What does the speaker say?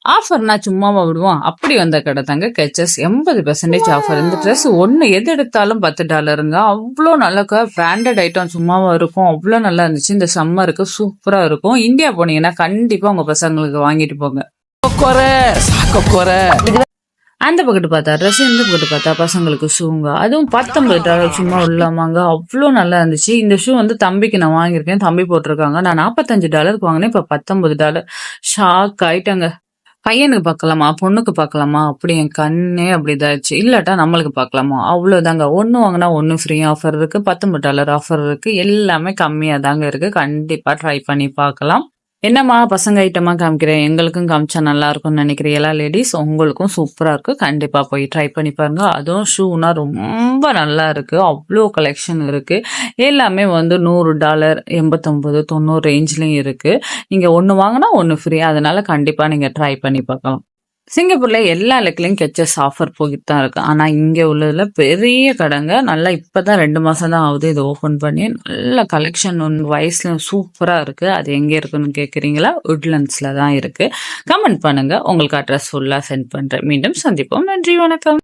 ஆஃபர்னா சும்மாவா விடுவோம்? அப்படி வந்த கடை தாங்க கெச்சஸ். 80% ஆஃபர். இந்த ட்ரெஸ் ஒண்ணு எது எடுத்தாலும் $10ங்க. அவ்ளோ நல்ல பிராண்டட் ஐட்டம் சும்மாவா இருக்கும். அவ்ளோ நல்லா இருந்துச்சு. இந்த சம்மருக்கு சூப்பரா இருக்கும். இந்தியா போனீங்கன்னா கண்டிப்பா உங்க பசங்களுக்கு வாங்கிட்டு போங்க. அந்த பக்கத்து பார்த்தா ட்ரெஸ், இந்த பக்கத்து பார்த்தா பசங்களுக்கு ஷூங்க. அதுவும் $19 சும்மா இல்லாமாங்க. அவ்வளோ நல்லா இருந்துச்சு. இந்த ஷூ வந்து தம்பிக்கு நான் வாங்கியிருக்கேன். தம்பி போட்டிருக்காங்க. நான் $45 வாங்கினேன். இப்போ $19. ஷாக் ஆயிட்டாங்க. பையனுக்கு பார்க்கலாமா, பொண்ணுக்கு பார்க்கலாமா, அப்படி என் கண்ணே அப்படி இதாச்சு. இல்லாட்டா நம்மளுக்கு பார்க்கலாமா, அவ்வளோதாங்க. ஒன்று வாங்கினா ஒன்று ஃப்ரீ ஆஃபர் இருக்கு. $19 ஆஃபர் இருக்கு. எல்லாமே கம்மியா தாங்க இருக்கு. கண்டிப்பா ட்ரை பண்ணி பார்க்கலாம். என்னம்மா பசங்க ஐட்டமா காமிக்கிறேன், எங்களுக்கும் காமிச்சா நல்லா இருக்கும்னு நினைக்கிறீங்களா லேடிஸ்? உங்களுக்கும் சூப்பரா இருக்கு. கண்டிப்பா போய் ட்ரை பண்ணி பாருங்க. அதுவும் ஷூனா ரொம்ப நல்லா இருக்கு. அவ்வளோ கலெக்ஷன் இருக்கு. எல்லாமே வந்து $100, 89, 90 ரேஞ்ச்லயும் இருக்கு. நீங்க ஒன்று வாங்கினா ஒன்று ஃப்ரீ. அதனால கண்டிப்பா நீங்க ட்ரை பண்ணி பார்க்கலாம். சிங்கப்பூர்ல எல்லா இடத்துலயும் கெச்சஸ் ஆஃபர் போயிட்டு தான் இருக்கு. ஆனா இங்க உள்ளதுல பெரிய கடைங்க. நல்லா இப்பதான் 2 மாசம் தான் ஆகுது இது ஓபன் பண்ணி. நல்ல கலெக்ஷன் வயசுல சூப்பரா இருக்கு. அது எங்க இருக்குன்னு கேக்குறீங்களா? உட்லண்ட்ஸ்ல தான் இருக்கு. கமெண்ட் பண்ணுங்க. உங்களுக்கு அட்ரஸ் ஃபுல்லா சென்ட் பண்றேன். மீண்டும் சந்திப்போம். நன்றி, வணக்கம்.